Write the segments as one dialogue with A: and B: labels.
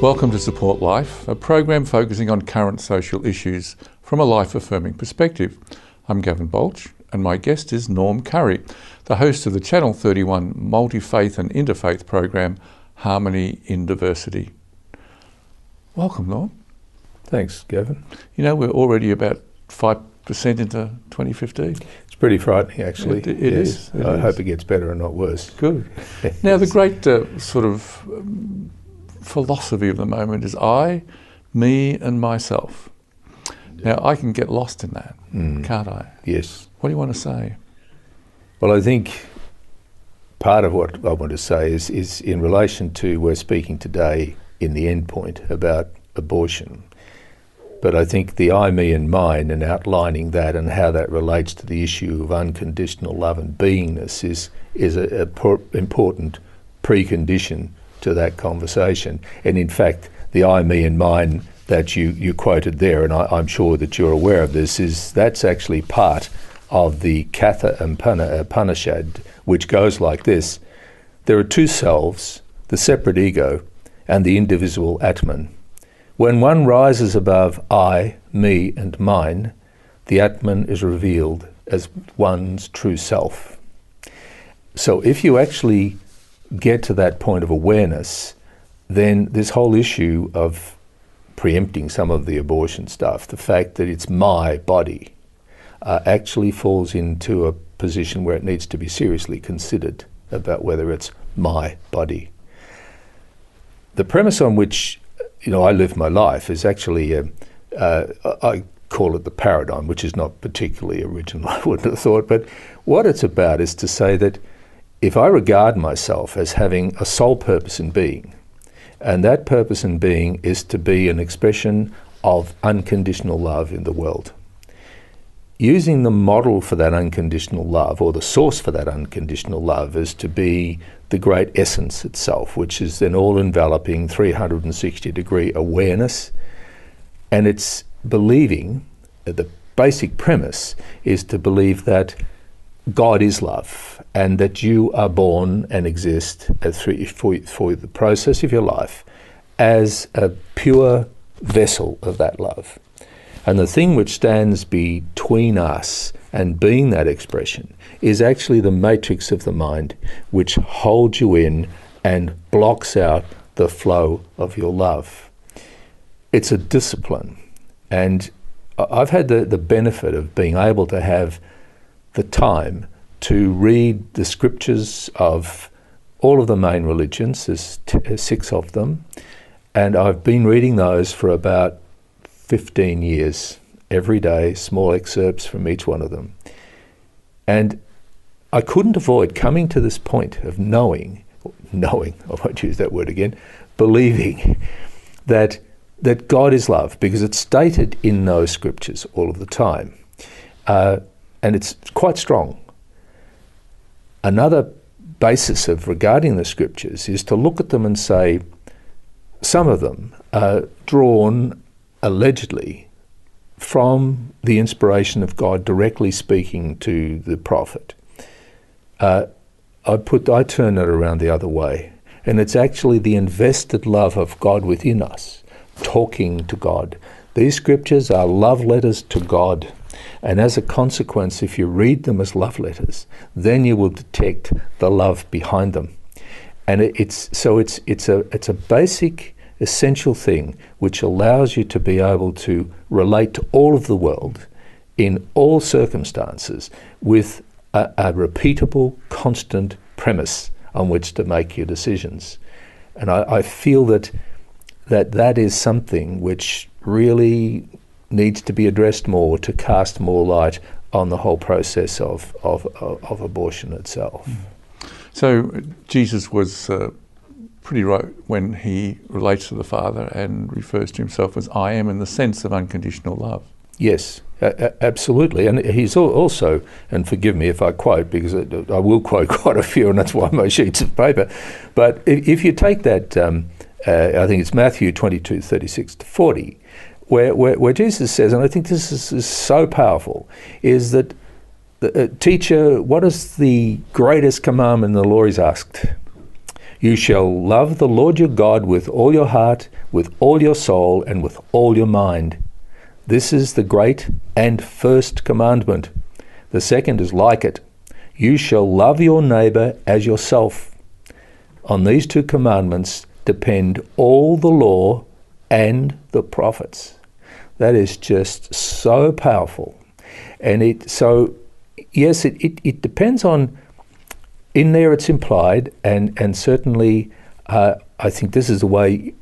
A: Welcome to Support Life, a program focusing on current social issues from a life-affirming perspective. I'm Gavin Baulch, and my guest is Norm Currie, the host of the C31 Multi-Faith and Inter-Faith program, Harmony in Diversity. Welcome, Norm.
B: Thanks, Gavin.
A: You know, we're already about 5% into 2015.
B: It's pretty frightening, actually.
A: It is.
B: I hope it gets better and not worse.
A: Good. Now, the great philosophy of the moment is I, me and myself. Now, I can get lost in that, can't I?
B: Yes.
A: What do you want to say?
B: Well, I think part of what I want to say is in relation to, we're speaking today in the end point about abortion. But I think the I, me and mine and outlining that and how that relates to the issue of unconditional love and beingness is an important precondition to that conversation. And in fact, the I, me and mine that you quoted there, and I'm sure that you're aware of this, that's actually part of the Katha and Upanishad, which goes like this. There are two selves, the separate ego and the indivisible Atman. When one rises above I, me and mine, the Atman is revealed as one's true self. So if you actually get to that point of awareness, then this whole issue of preempting some of the abortion stuff, the fact that it's my body, actually falls into a position where it needs to be seriously considered about whether it's my body. The premise on which I live my life is actually, I call it the paradigm, which is not particularly original, I wouldn't have thought, but what it's about is to say that if I regard myself as having a sole purpose in being, and that purpose in being is to be an expression of unconditional love in the world, using the model for that unconditional love, or the source for that unconditional love, is to be the great essence itself, which is an all-enveloping 360-degree awareness. And it's believing, the basic premise is to believe that God is love, and that you are born and exist for the process of your life as a pure vessel of that love. And the thing which stands between us and being that expression is actually the matrix of the mind, which holds you in and blocks out the flow of your love. It's a discipline. And I've had the benefit of being able to have the time to read the scriptures of all of the main religions. There's 6 of them. And I've been reading those for about 15 years, every day, small excerpts from each one of them. And I couldn't avoid coming to this point of knowing, I won't use that word again, believing that God is love, because it's stated in those scriptures all of the time. And it's quite strong. Another basis of regarding the scriptures is to look at them and say, some of them are drawn allegedly from the inspiration of God directly speaking to the prophet. I turn it around the other way, and it's actually the invested love of God within us, talking to God. These scriptures are love letters to God, and as a consequence, if you read them as love letters, then you will detect the love behind them. And it's a basic, essential thing which allows you to be able to relate to all of the world in all circumstances with a repeatable, constant premise on which to make your decisions. And I feel that is something which really needs to be addressed more, to cast more light on the whole process of abortion itself.
A: So Jesus was pretty right when he relates to the Father and refers to himself as I am, in the sense of unconditional love.
B: Yes, absolutely. And he's also, and forgive me if I quote, because I will quote quite a few, and that's why my sheets of paper, but if you take that, I think it's Matthew 22, 36 to 40, where Jesus says, and I think this is so powerful, is that, teacher, what is the greatest commandment in the law? He's asked. You shall love the Lord your God with all your heart, with all your soul, and with all your mind. This is the great and first commandment. The second is like it. You shall love your neighbour as yourself. On these two commandments depend all the law and the prophets. That is just so powerful. And it depends on, in there it's implied, and certainly I think this is the way,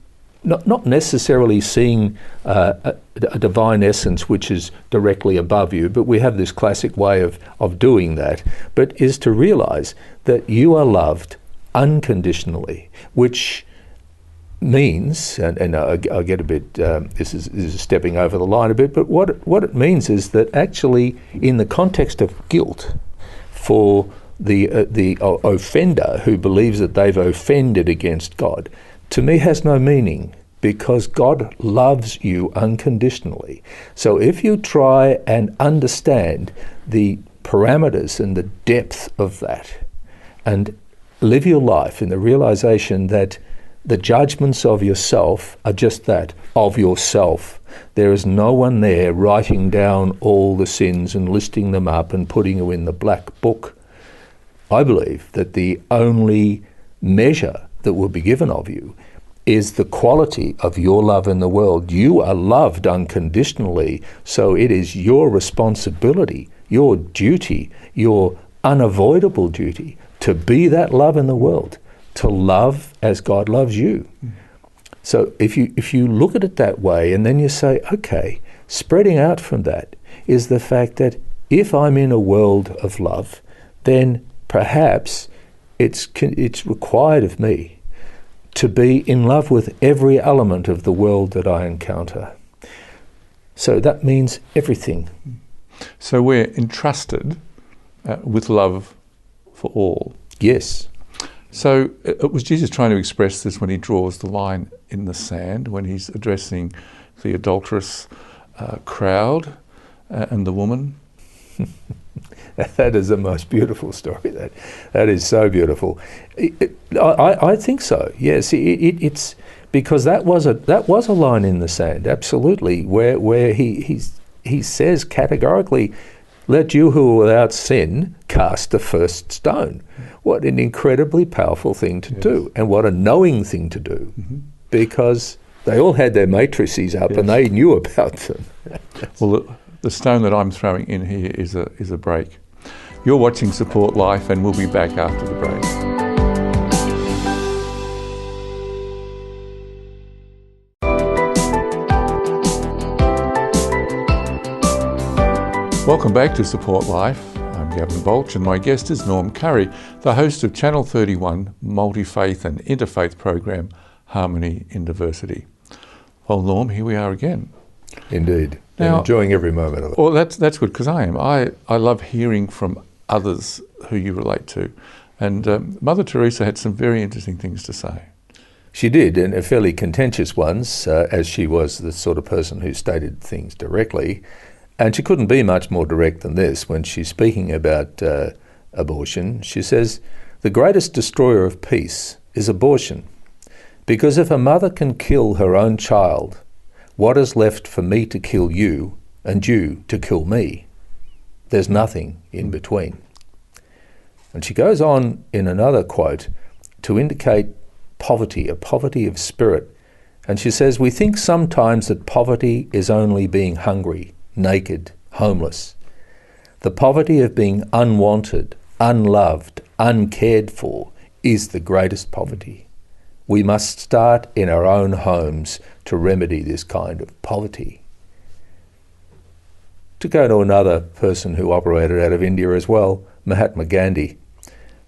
B: not necessarily seeing a divine essence which is directly above you, but we have this classic way of doing that, but is to realize that you are loved unconditionally, which means, and I get a bit, this is stepping over the line a bit, but what it means is that actually in the context of guilt for the offender who believes that they've offended against God, to me has no meaning, because God loves you unconditionally. So if you try and understand the parameters and the depth of that, and live your life in the realization that the judgments of yourself are just that, of yourself. There is no one there writing down all the sins and listing them up and putting you in the black book. I believe that the only measure that will be given of you is the quality of your love in the world. You are loved unconditionally, so it is your responsibility, your duty, your unavoidable duty to be that love in the world, to love as God loves you. So if you look at it that way, and then you say, okay, spreading out from that is the fact that if I'm in a world of love, then perhaps it's required of me to be in love with every element of the world that I encounter. So that means everything.
A: So we're entrusted with love for all.
B: Yes.
A: So was Jesus trying to express this when he draws the line in the sand, when he's addressing the adulterous crowd and the woman?
B: That is the most beautiful story. That is so beautiful. I think so. Yes, it's because that was a line in the sand. Absolutely, where he says categorically, "Let you who are without sin cast the first stone." What an incredibly powerful thing to do, and what a knowing thing to do, because they all had their matrices up and they knew about them.
A: Well, the stone that I'm throwing in here is a break. You're watching Support Life, and we'll be back after the break. Welcome back to Support Life. I'm Gavin Baulch, and my guest is Norm Currie, the host of Channel 31 Multi-Faith and Inter-Faith program, Harmony in Diversity. Well, Norm, here we are again.
B: Indeed.
A: Now,
B: I'm enjoying every moment of it.
A: Well, that's good, because I am. I love hearing from others who you relate to. And Mother Teresa had some very interesting things to say.
B: She did, and fairly contentious ones, as she was the sort of person who stated things directly. And she couldn't be much more direct than this when she's speaking about abortion. She says, "The greatest destroyer of peace is abortion, because if a mother can kill her own child, what is left for me to kill you and you to kill me? There's nothing in between." And she goes on in another quote to indicate poverty, a poverty of spirit. And she says, "We think sometimes that poverty is only being hungry, naked, homeless. The poverty of being unwanted, unloved, uncared for is the greatest poverty. We must start in our own homes to remedy this kind of poverty." To go to another person who operated out of India as well, Mahatma Gandhi.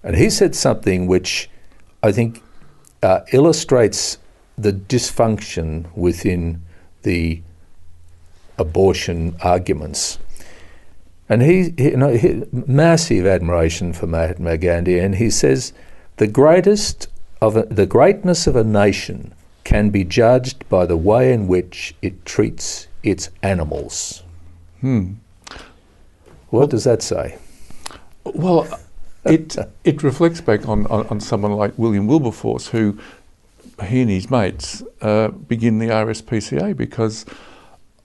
B: And he said something which I think illustrates the dysfunction within the abortion arguments. And he massive admiration for Mahatma Gandhi, and he says, the greatness of a nation can be judged by the way in which it treats its animals. What does that say?
A: Well, it reflects back on someone like William Wilberforce, who he and his mates begin the RSPCA because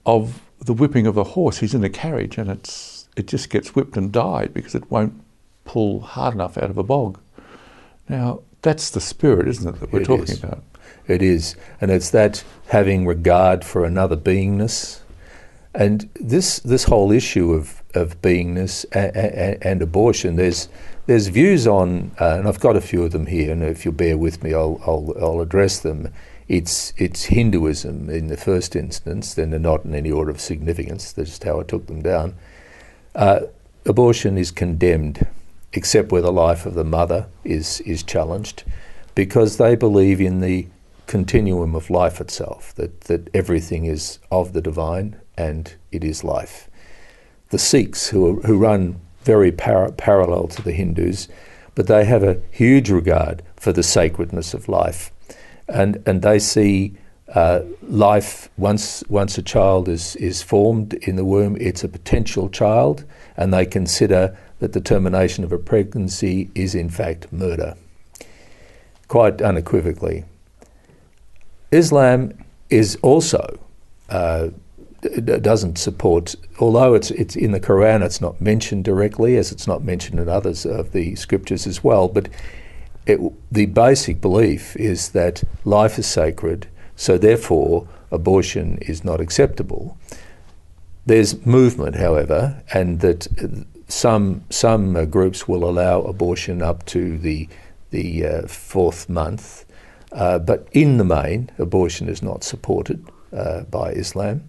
A: of the whipping of a horse. He's in a carriage and it just gets whipped and died because it won't pull hard enough out of a bog. Now, that's the spirit, isn't it, that we're talking about?
B: It is. And it's that having regard for another beingness. And this whole issue of beingness and abortion, there's views on, and I've got a few of them here, and if you'll bear with me, I'll address them. It's Hinduism in the first instance, then they're not in any order of significance. That's just how I took them down. Abortion is condemned, except where the life of the mother is challenged, because they believe in the continuum of life itself, that everything is of the divine and it is life. The Sikhs, who run very parallel to the Hindus, but they have a huge regard for the sacredness of life. And they see life, once a child is formed in the womb, it's a potential child, and they consider that the termination of a pregnancy is in fact murder, quite unequivocally. Islam is also doesn't support, although it's in the Quran, it's not mentioned directly, as it's not mentioned in others of the scriptures as well, but the basic belief is that life is sacred, so therefore abortion is not acceptable. There's movement, however, and that some groups will allow abortion up to the fourth month, but in the main, abortion is not supported by Islam.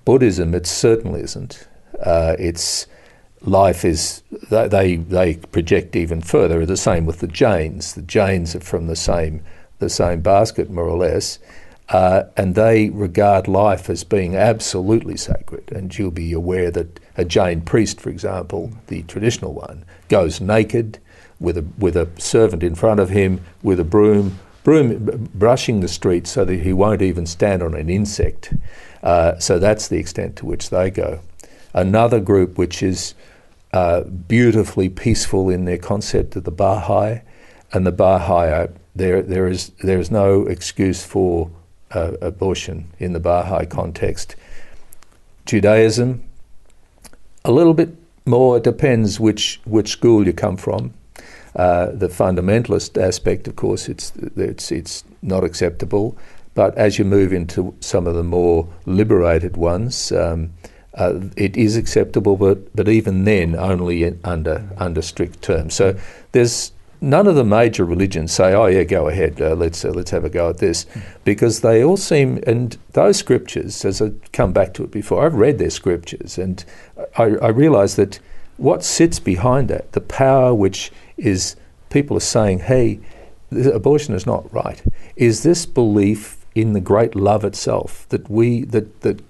B: Buddhism, it certainly isn't. It's life is, they project even further. The same with the Jains. The Jains are from the same basket, more or less, and they regard life as being absolutely sacred. And you'll be aware that a Jain priest, for example, the traditional one, goes naked with a servant in front of him with a broom brushing the street so that he won't even stand on an insect. So that's the extent to which they go. Another group which is beautifully peaceful in their concept of the Baha'i, and the Baha'i, there is no excuse for abortion in the Baha'i context. Judaism, a little bit more, it depends which school you come from. The fundamentalist aspect, of course, it's not acceptable. But as you move into some of the more liberated ones, it is acceptable. But even then, only under strict terms. So there's none of the major religions say, "Oh yeah, go ahead, let's have a go at this," because they all seem, and those scriptures, as I come back to it before, I've read their scriptures, and I realise that what sits behind that, the power which is, people are saying, hey, abortion is not right, is this belief in the great love itself, that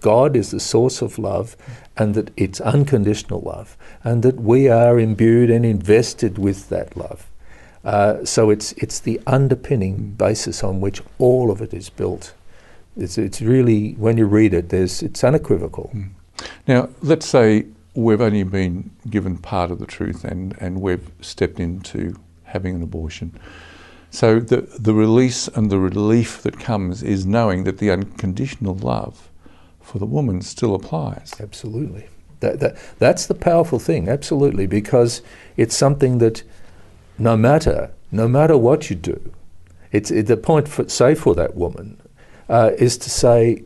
B: God is the source of love, and that it's unconditional love, and that we are imbued and invested with that love. So it's the underpinning basis on which all of it is built. It's really, when you read it, it's unequivocal.
A: Now, let's say we've only been given part of the truth and we've stepped into having an abortion. So the release and the relief that comes is knowing that the unconditional love for the woman still applies.
B: Absolutely. That's the powerful thing, absolutely, because it's something that no matter what you do, the point for that woman is to say,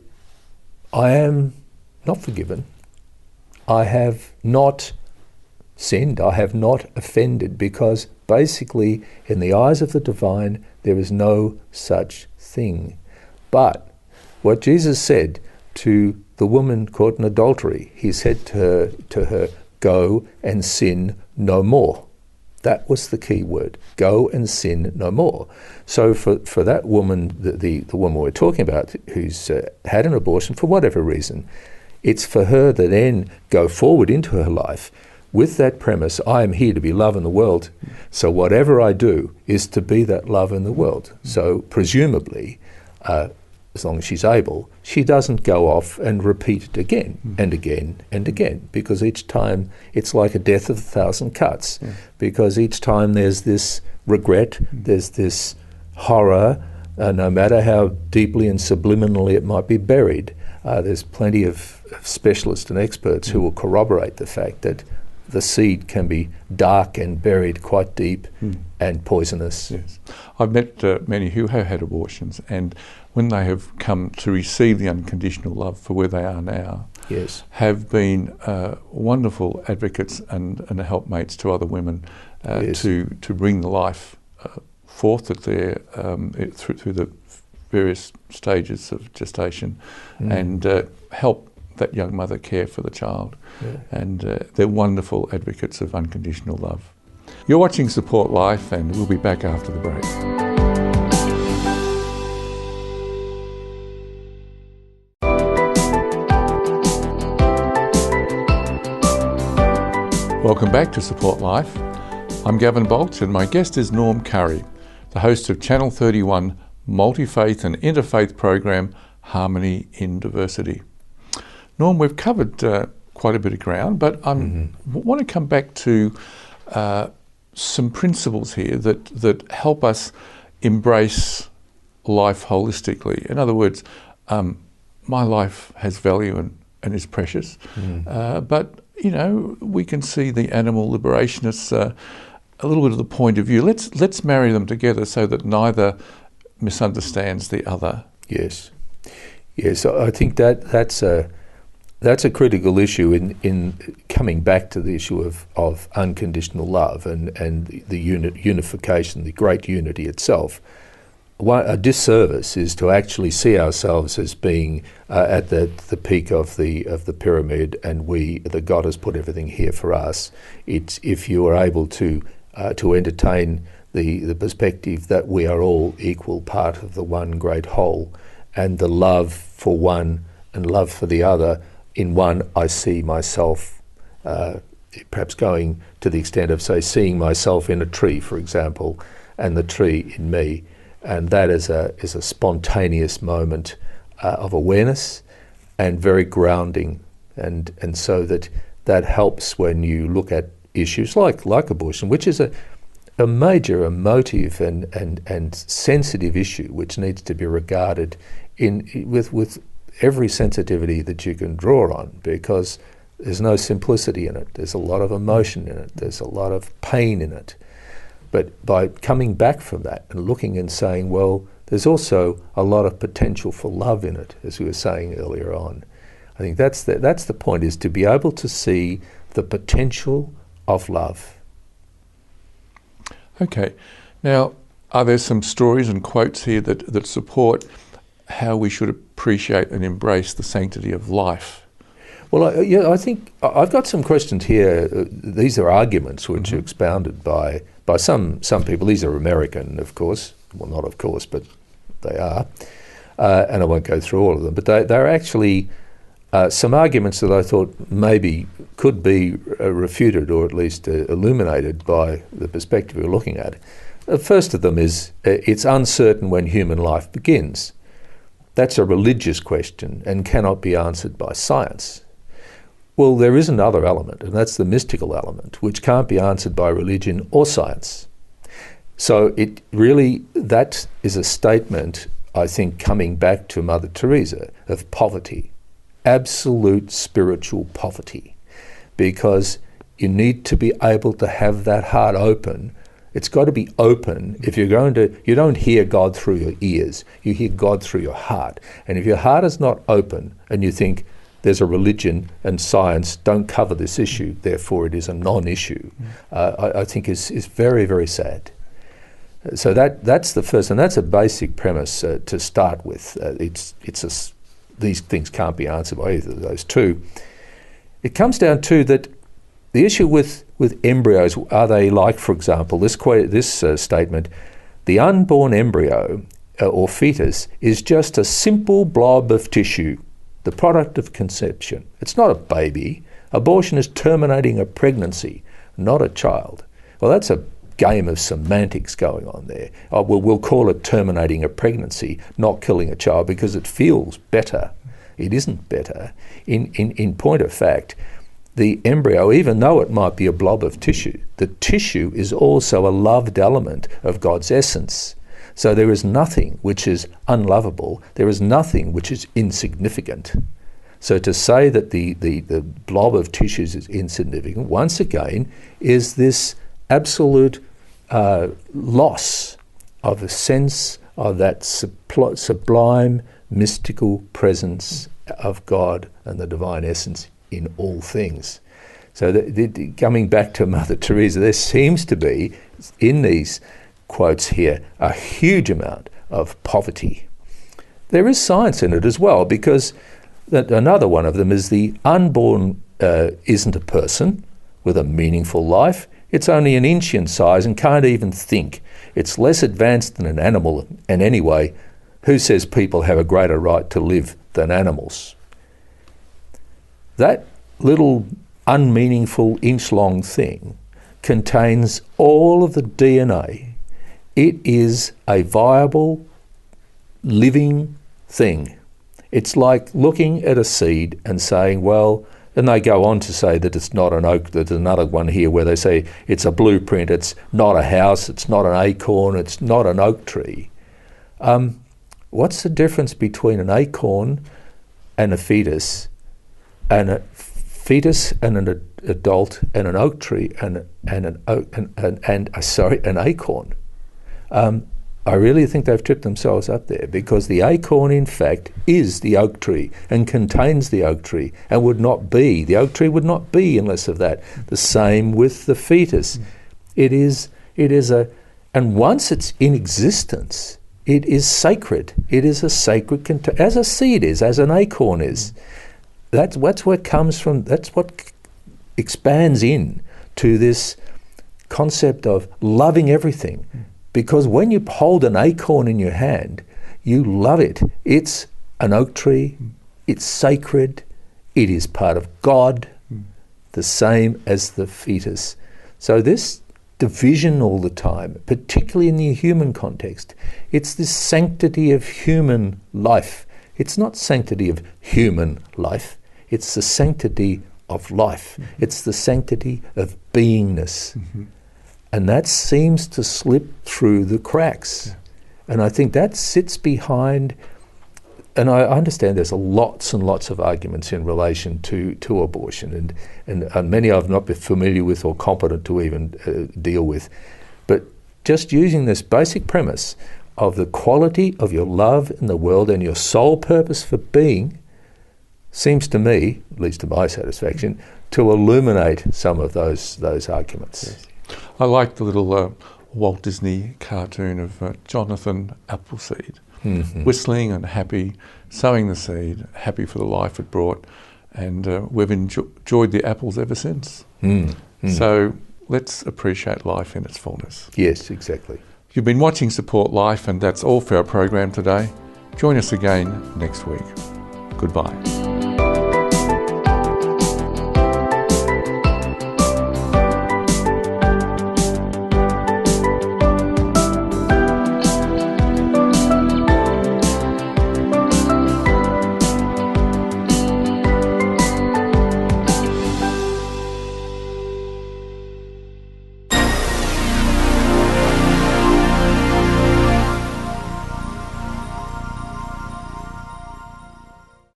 B: I am not forgiven. I have not sinned, I have not offended, because basically in the eyes of the divine there is no such thing. But what Jesus said to the woman caught in adultery, he said to her, go and sin no more. That was the key word, go and sin no more. So for that woman, the woman we're talking about, who's had an abortion for whatever reason, it's for her to then go forward into her life with that premise, I am here to be love in the world, so whatever I do is to be that love in the world. So presumably, as long as she's able, she doesn't go off and repeat it again and again and again, because each time it's like a death of 1,000 cuts, because each time there's this regret, there's this horror, no matter how deeply and subliminally it might be buried. There's plenty of specialists and experts who will corroborate the fact that the seed can be dark and buried quite deep and poisonous.
A: Yes. I've met many who have had abortions, and when they have come to receive the unconditional love for where they are now, have been wonderful advocates and helpmates to other women to bring the life forth that they're through the various stages of gestation and help that young mother care for the child. And they're wonderful advocates of unconditional love. You're watching Support Life, and we'll be back after the break. Welcome back to Support Life. I'm Gavin Baulch, and my guest is Norm Currie, the host of Channel 31 Multi-Faith and Inter-Faith program, Harmony in Diversity. Norm, we've covered quite a bit of ground, but I want to come back to some principles here that help us embrace life holistically. In other words, my life has value and is precious, but you know, we can see the animal liberationists a little bit of the point of view. Let's marry them together so that neither misunderstands the other. Yes.
B: I think that's a critical issue in coming back to the issue of unconditional love and the unification, the great unity itself. A disservice is to actually see ourselves as being at the peak of the pyramid, and that God has put everything here for us. It's if you are able to entertain the perspective that we are all equal part of the one great whole, and the love for one and love for the other. In one, I see myself, perhaps going to the extent of, say, seeing myself in a tree, for example, and the tree in me. And that is a spontaneous moment of awareness and very grounding. And so that helps when you look at issues like abortion, which is a major emotive and sensitive issue, which needs to be regarded with every sensitivity that you can draw on, because there's no simplicity in it. There's a lot of emotion in it. There's a lot of pain in it. But by coming back from that and looking and saying, well, there's also a lot of potential for love in it, as we were saying earlier on. I think that's the point, is to be able to see the potential of love.
A: Okay. Now, are there some stories and quotes here that support how we should appreciate and embrace the sanctity of life?
B: Well, I think I've got some questions here. These are arguments which are expounded by some people. These are American, of course. Well, not of course, but they are. And I won't go through all of them. But they're actually some arguments that I thought maybe could be refuted, or at least illuminated by the perspective we're looking at. The first of them is, it's uncertain when human life begins. That's a religious question and cannot be answered by science. Well, there is another element, and that's the mystical element, which can't be answered by religion or science. So that is a statement, I think, coming back to Mother Teresa, of poverty, absolute spiritual poverty, because you need to be able to have that heart open. It's got to be open. If you don't hear God through your ears, you hear God through your heart. And if your heart is not open and you think there's a religion and science don't cover this issue, therefore it is a non-issue, I think is very, very sad. So that's the first, and that's a basic premise to start with. These things can't be answered by either of those two. It comes down to that the issue with embryos, are they like, for example, this statement, the unborn embryo or fetus is just a simple blob of tissue, the product of conception. It's not a baby. Abortion is terminating a pregnancy, not a child. Well, that's a game of semantics going on there. We'll call it terminating a pregnancy, not killing a child, because it feels better. It isn't better. In point of fact, the embryo, even though it might be a blob of tissue, the tissue is also a loved element of God's essence. So there is nothing which is unlovable. There is nothing which is insignificant. So to say that the blob of tissues is insignificant, once again, is this absolute loss of a sense of that sublime, mystical presence of God and the divine essence in all things. So coming back to Mother Teresa, there seems to be, in these quotes here, a huge amount of poverty. There is science in it as well, because another one of them is the unborn isn't a person with a meaningful life. It's only an inch in size and can't even think. It's less advanced than an animal, and anyway, who says people have a greater right to live than animals? That little unmeaningful inch-long thing contains all of the DNA. It is a viable, living thing. It's like looking at a seed and saying, well, and they go on to say that it's not an oak. There's another one here where they say it's a blueprint, it's not a house, it's not an acorn, it's not an oak tree. What's the difference between an acorn and a fetus, and a fetus and an adult, and an oak tree and an acorn? I really think they've tripped themselves up there, because the acorn, in fact, is the oak tree and contains the oak tree, and would not be. The oak tree would not be unless of that. The same with the fetus. It is and once it's in existence, it is sacred. It is a sacred, as a seed is, as an acorn is. That's what comes from, that's what expands in to this concept of loving everything. Because when you hold an acorn in your hand, you love it. It's an oak tree, it's sacred, it is part of God, the same as the fetus. So this division all the time, particularly in the human context, it's this sanctity of human life. It's not sanctity of human life, it's the sanctity of life. It's the sanctity of beingness. And that seems to slip through the cracks. And I think that sits behind, and I understand there's lots and lots of arguments in relation to abortion, and many I've not been familiar with or competent to even deal with. But just using this basic premise of the quality of your love in the world and your sole purpose for being seems to me, at least to my satisfaction, to illuminate some of those arguments.
A: Yes. I like the little Walt Disney cartoon of Jonathan Appleseed, whistling and happy, sowing the seed, happy for the life it brought, and we've enjoyed the apples ever since. So let's appreciate life in its fullness.
B: Yes, exactly.
A: You've been watching Support Life, and that's all for our program today. Join us again next week. Goodbye.